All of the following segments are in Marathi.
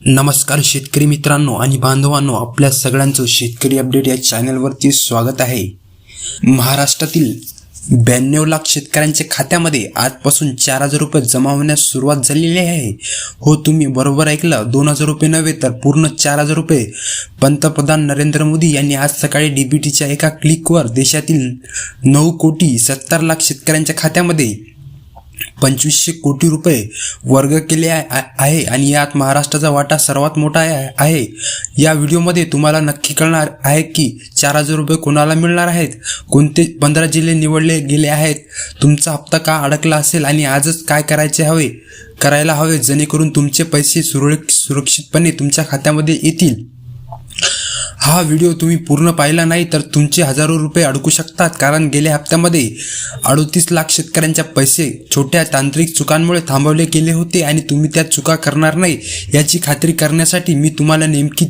नमस्कार शेतकरी मित्रांनो आणि बांधवांनो, आपल्या सगळ्यांचं शेतकरी अपडेट या चॅनलवरती स्वागत आहे. महाराष्ट्रातील 92 लाख शेतकऱ्यांच्या खात्यामध्ये आजपासून 4,000 रुपये जमा होण्यास सुरुवात झालेली आहे. हो, तुम्ही बरोबर ऐकलं, 2,000 रुपये नव्हे तर पूर्ण 4,000 रुपये पंतप्रधान नरेंद्र मोदी यांनी आज सकाळी डीबीटीच्या एका क्लिकवर देशातील 9,70,00,000 शेतकऱ्यांच्या खात्यामध्ये 2,500 कोटी रुपये वर्ग केले आहे आणि यात महाराष्ट्राचा वाटा सर्वात मोठा आहे. या व्हिडिओमध्ये तुम्हाला नक्की कळणार आहे की 4,000 रुपये कोणाला मिळणार आहेत, कोणते 15 जिल्हे निवडले गेले आहेत, तुमचा हप्ता का अडकला असेल आणि आजच काय करायला हवे जेणेकरून तुमचे पैसे सुरक्षितपणे तुमच्या खात्यामध्ये येतील. हा व्हिडिओ तुम्ही पूर्ण पाहिला नाही तर तुमचे हजारो रुपये अडकू शकतात, कारण गेल्या हप्त्यामध्ये 38 लाख शेतकऱ्यांचे पैसे छोट्या तांत्रिक चुकांमुळे थांबवले गेले होते आणि तुम्ही त्या चुका करणार नाही याची खात्री करण्यासाठी मी तुम्हाला नेमकी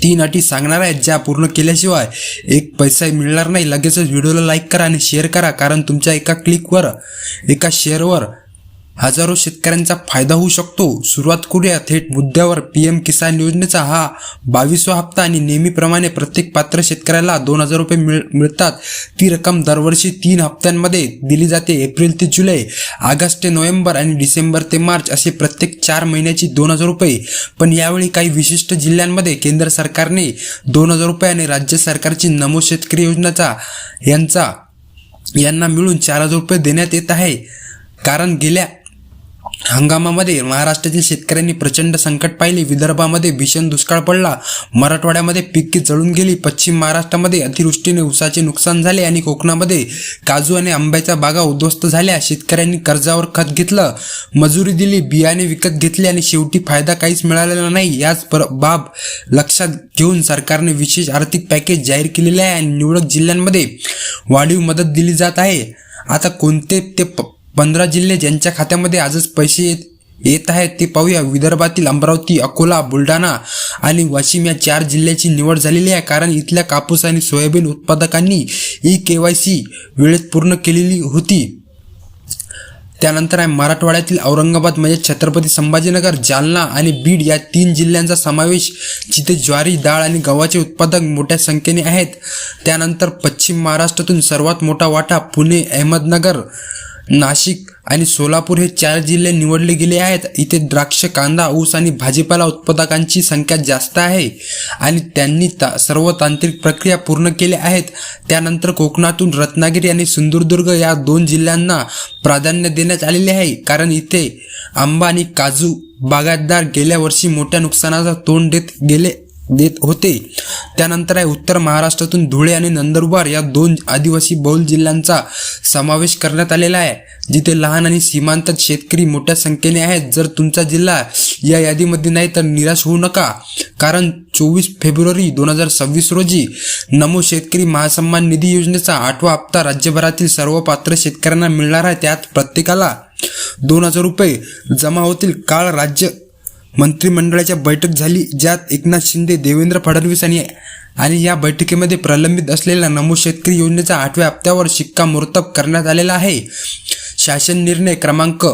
तीन अटी सांगणार आहेत, ज्या पूर्ण केल्याशिवाय एक पैसा मिळणार नाही. लगेचच व्हिडिओला लाईक करा आणि शेअर करा, कारण तुमच्या एका क्लिकवर, एका शेअरवर हजारो शेतकऱ्यांचा फायदा होऊ शकतो. सुरुवात करूया थेट मुद्द्यावर. पीएम किसान योजनेचा हा 22वा हप्ता आणि नेहमीप्रमाणे प्रत्येक पात्र शेतकऱ्याला 2,000 रुपये मिळतात. ती रक्कम दरवर्षी 3 हप्त्यांमध्ये दिली जाते. एप्रिल ते जुलै, ऑगस्ट ते नोव्हेंबर आणि डिसेंबर ते मार्च असे प्रत्येक 4 महिन्याची 2,000 रुपये. पण यावेळी काही विशिष्ट जिल्ह्यांमध्ये केंद्र सरकारने 2,000 रुपये आणि राज्य सरकारची नमो शेतकरी योजनेचा यांना मिळून 4,000 रुपये देण्यात येत आहे. कारण गेल्या हंगामामध्ये महाराष्ट्रातील शेतकऱ्यांनी प्रचंड संकट पाहिले. विदर्भामध्ये भीषण दुष्काळ पडला, मराठवाड्यामध्ये पिके जळून गेली, पश्चिम महाराष्ट्रामध्ये अतिवृष्टीने ऊसाचे नुकसान झाले आणि कोकणामध्ये काजू आणि आंब्याच्या बागा उद्ध्वस्त झाल्या. शेतकऱ्यांनी कर्जावर खत घेतलं, मजुरी दिली, बियाणे विकत घेतले आणि शेवटी फायदा काहीच मिळालेला नाही. याच बाब लक्षात घेऊन सरकारने विशेष आर्थिक पॅकेज जाहीर केलेले आहे आणि निवडक जिल्ह्यांमध्ये वाढीव मदत दिली जात आहे. आता कोणते ते 15 जिल्हे ज्यांच्या खात्यामध्ये आजच पैसे येत आहेत ते पाहूया. विदर्भातील अमरावती, अकोला, बुलढाणा आणि वाशिम या 4 जिल्ह्याची निवड झालेली आहे, कारण इथल्या कापूस आणि सोयाबीन उत्पादकांनी KYC वेळेत पूर्ण केलेली होती. त्यानंतर आहे मराठवाड्यातील औरंगाबाद म्हणजे छत्रपती संभाजीनगर, जालना आणि बीड या 3 जिल्ह्यांचा समावेश, जिथे ज्वारी, डाळ आणि गव्हाचे उत्पादक मोठ्या संख्येने आहेत. त्यानंतर पश्चिम महाराष्ट्रातून सर्वात मोठा वाटा पुणे, अहमदनगर, नाशिक आणि सोलापूर हे 4 जिल्हे निवडले गेले आहेत. इथे द्राक्ष, कांदा, ऊस आणि भाजीपाला उत्पादकांची संख्या जास्त आहे आणि त्यांनी सर्व तांत्रिक प्रक्रिया पूर्ण केल्या आहेत. त्यानंतर कोकणातून रत्नागिरी आणि सिंधुदुर्ग या 2 जिल्ह्यांना प्राधान्य देण्यात आलेले आहे, कारण इथे आंबा आणि काजू बागायतदार गेल्या वर्षी मोठ्या नुकसानाचा तोंड देत होते. त्यानंतर आहे उत्तर महाराष्ट्रातून धुळे आणि नंदुरबार या 2 आदिवासी बहुल जिल्ह्यांचा समावेश करण्यात आलेला आहे, जिथे लहान आणि सीमांत शेतकरी मोठ्या संख्येने आहेत. जर तुमचा जिल्हा या यादीमध्ये नाही तर निराश होऊ नका, कारण 24 फेब्रुवारी 2026 रोजी नमो शेतकरी महासन्मान निधी योजनेचा 8वा हप्ता राज्यभरातील सर्व पात्र शेतकऱ्यांना मिळणार आहे. त्यात प्रत्येकाला 2,000 रुपये जमा होतील. काल राज्य मंत्रिमंडळाची बैठक झाली, ज्यात एकनाथ शिंदे, देवेंद्र फडणवीस आणि या बैठकीमध्ये प्रलंबित असलेल्या नमो शेतकरी योजनेच्या 8व्या हप्त्यावर शिक्कामोर्तब करण्यात आलेला आहे. शासन निर्णय क्रमांक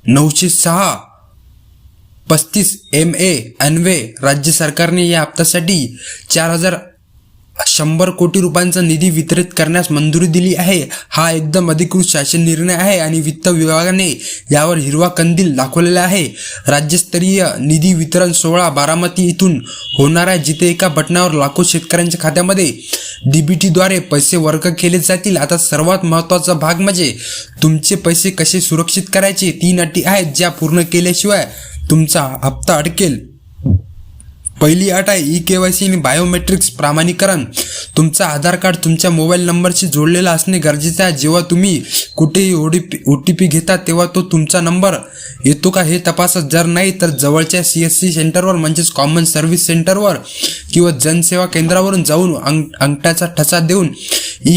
906/35 MA अन्वये राज्य सरकारने या हप्त्यासाठी 4,100 कोटी रुपयांचा निधी वितरित करण्यास मंजुरी दिली आहे. हा एकदम अधिकृत शासन निर्णय आहे आणि वित्त विभागाने यावर हिरवा कंदील दाखवलेला आहे. राज्यस्तरीय निधी वितरण सोहळा बारामती इथून होणार आहे, जिथे एका बटनावर लाखो शेतकऱ्यांच्या खात्यामध्ये DBTद्वारे पैसे वर्ग केले जातील. आता सर्वात महत्त्वाचा भाग म्हणजे तुमचे पैसे कसे सुरक्षित करायचे. 3 अटी आहेत, ज्या पूर्ण केल्याशिवाय तुमचा हप्ता अडकेल. पहिली अट आहे KYC आणि बायोमेट्रिक्स प्रमाणीकरण. तुमचा आधार कार्ड तुमच्या मोबाईल नंबरशी जोडलेला असणे गरजेचे आहे. जेव्हा तुम्ही कुठेही OTP घेता तेव्हा तो तुमचा नंबर येतो का हे तपासा. जर नाही तर जवळच्या CSC सेंटरवर म्हणजेच कॉमन सर्व्हिस सेंटरवर किंवा जनसेवा केंद्रावरून जाऊन अंगठ्याचा ठसा देऊन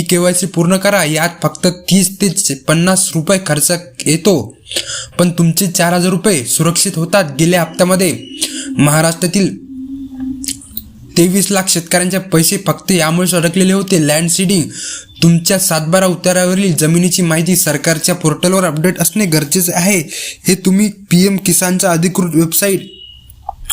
KYC पूर्ण करा. यात फक्त 30 ते 50 रुपये खर्च येतो, पण तुमचे 4,000 रुपये सुरक्षित होतात. गेल्या हप्त्यामध्ये महाराष्ट्रातील 23 लाख शेतकऱ्यांचे पैसे फक्त यामुळेच अडकलेले होते. लँड सीडिंग तुमच्या 7/12 उतारावरील जमिनीची माहिती सरकारच्या पोर्टलवर अपडेट असणे गरजेचे आहे. हे तुम्ही PM किसानच्या अधिकृत वेबसाईट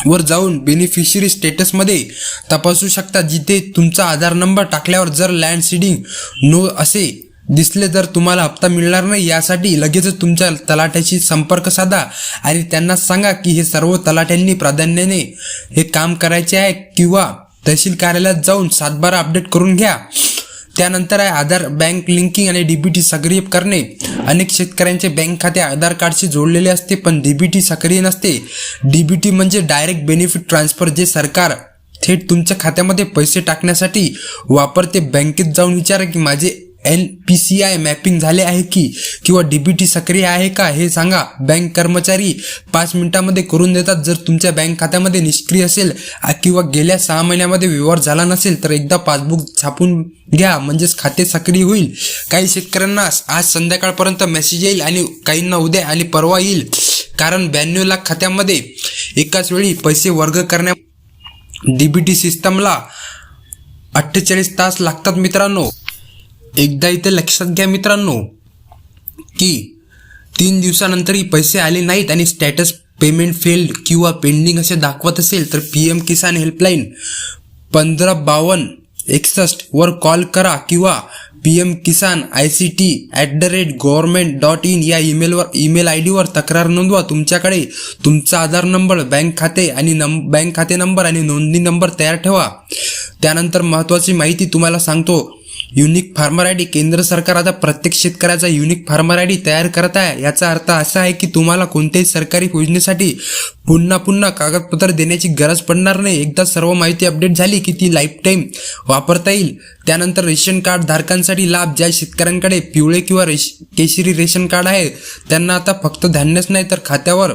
वर जाऊन बेनिफिशरी स्टेटसमध्ये तपासू शकता. जिथे तुमचा आधार नंबर टाकल्यावर जर लँड सीडिंग नो असे दिसले तर तुम्हाला हप्ता मिळणार नाही. यासाठी लगेचच तुमच्या तलाठ्याशी संपर्क साधा आणि त्यांना सांगा की हे सर्व तलाठ्यांनी प्राधान्याने हे काम करायचे आहे किंवा तहसील कार्यालयात जाऊन 7/12 अपडेट करून घ्या. त्यानंतर आहे आधार बँक लिंकिंग आणि DBT सक्रिय करणे. अनेक शेतकऱ्यांचे बँक खाते आधार कार्डशी जोडलेले असते पण DBT सक्रिय नसते. DBT म्हणजे डायरेक्ट बेनिफिट ट्रान्सफर, जे सरकार थेट तुमच्या खात्यामध्ये पैसे टाकण्यासाठी वापरते. बँकेत जाऊन विचारा की माझे NPCI मॅपिंग झाले आहे किंवा DBT सक्रिय आहे का हे सांगा. बँक कर्मचारी 5 मिनिटांमध्ये करून देतात. जर तुमच्या बँक खात्यामध्ये निष्क्रिय असेल किंवा गेल्या 6 महिन्यामध्ये व्यवहार झाला नसेल तर एकदा पासबुक छापून घ्या, म्हणजेच खाते सक्रिय होईल. काही शेतकऱ्यांना आज संध्याकाळपर्यंत मेसेज येईल आणि काहींना उद्या आणि परवा येईल, कारण 92 लाख खात्यामध्ये एकाच वेळी पैसे वर्ग करण्या DBT सिस्टमला 48 तास लागतात मित्रांनो. एकदा इथे लक्षात घ्या मित्रांनो की 3 दिवसानंतरही पैसे आले नाहीत आणि स्टॅटस पेमेंट फेल्ड किंवा पेंडिंग असे दाखवत असेल तर PM किसान हेल्पलाईन 155261 वर कॉल करा किंवा pmkisan.ict@government.in या ईमेल ID वर तक्रार नोंदवा. तुमच्याकडे तुमचा आधार नंबर, बँक खाते नंबर आणि नोंदणी नंबर तयार ठेवा. त्यानंतर महत्त्वाची माहिती तुम्हाला सांगतो. Unique farmer ID. केंद्र सरकार आता प्रत्येक शेतकऱ्याचा युनिक फार्मर ID तयार करत आहे. याचा अर्थ असा आहे की तुम्हाला कोणत्याही सरकारी योजनेसाठी पुन्हा कागदपत्र देण्याची गरज पडणार नाही. एकदा सर्व माहिती अपडेट झाली की ती लाईफ टाईम वापरता येईल. त्यानंतर रेशन कार्ड धारकांसाठी लाभ. ज्या शेतकऱ्यांकडे पिवळे किंवा केशरी रेशन कार्ड आहे त्यांना आता फक्त धान्यच नाही तर खात्यावर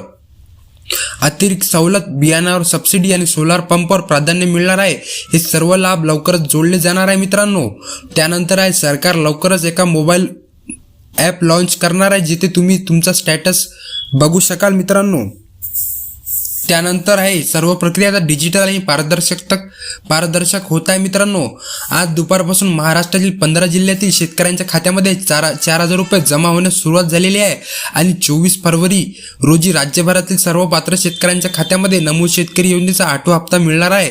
अतिरिक्त सवलत, बियाणावर सबसिडी आणि सोलार पंपवर प्राधान्य मिळणार आहे. हे सर्व लाभ लवकरच जोडले जाणार आहे मित्रांनो. त्यानंतर आहे सरकार लवकरच एका मोबाईल ॲप लॉन्च करणार आहे जिथे तुम्ही तुमचा स्टॅटस बघू शकाल मित्रांनो. त्यानंतर आहे सर्व प्रक्रिया आता डिजिटल आणि पारदर्शक होत आहे मित्रांनो. आज दुपारपासून महाराष्ट्रातील 15 जिल्ह्यातील शेतकऱ्यांच्या खात्यामध्ये 4,000 रुपये जमा होण्यास सुरुवात झालेली आहे आणि 24 फरवरी रोजी राज्यभरातील सर्व पात्र शेतकऱ्यांच्या खात्यामध्ये नमूद शेतकरी योजनेचा 8वा हप्ता मिळणार आहे.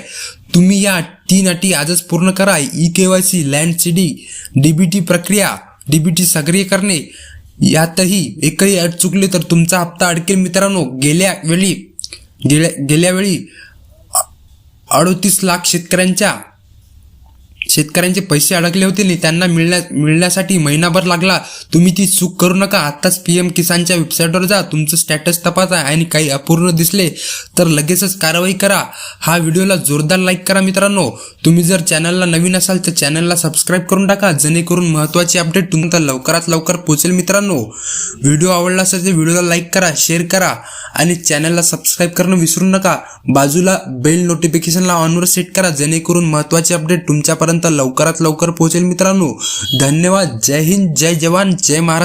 तुम्ही या 3 अटी आजच पूर्ण करा. EKYC, लँड सीडिंग, DBT प्रक्रिया, DBT सक्रिय करणे यातही एकही अट चुकली तर तुमचा हप्ता अडकेल मित्रांनो. गेल्या वेळी 38 लाख शेतकऱ्यांचे पैसे अडकले होते आणि त्यांना मिळण्यासाठी महिनाभर लागला. तुम्ही ती चूक करू नका. आत्ताच PM किसानच्या वेबसाईटवर जा, तुमचं स्टॅटस तपासा आणि काही अपूर्ण दिसले तर लगेचच कारवाई करा. हा व्हिडिओला जोरदार लाईक करा मित्रांनो. तुम्ही जर चॅनलला नवीन असाल तर चॅनलला सबस्क्राईब करून टाका, जेणेकरून महत्त्वाची अपडेट तुमच्या लवकरात लवकर पोहोचेल मित्रांनो. व्हिडिओ आवडला असेल तर व्हिडिओला लाईक करा, शेअर करा आणि चॅनलला सबस्क्राईब करणं विसरू नका. बाजूला बेल नोटिफिकेशनला ऑनवर सेट करा, जेणेकरून महत्त्वाची अपडेट तुमच्यापर्यंत लवकरात लवकर पोहोचेल मित्रांनो. धन्यवाद. जय हिंद, जय जवान, जय महाराष्ट्र.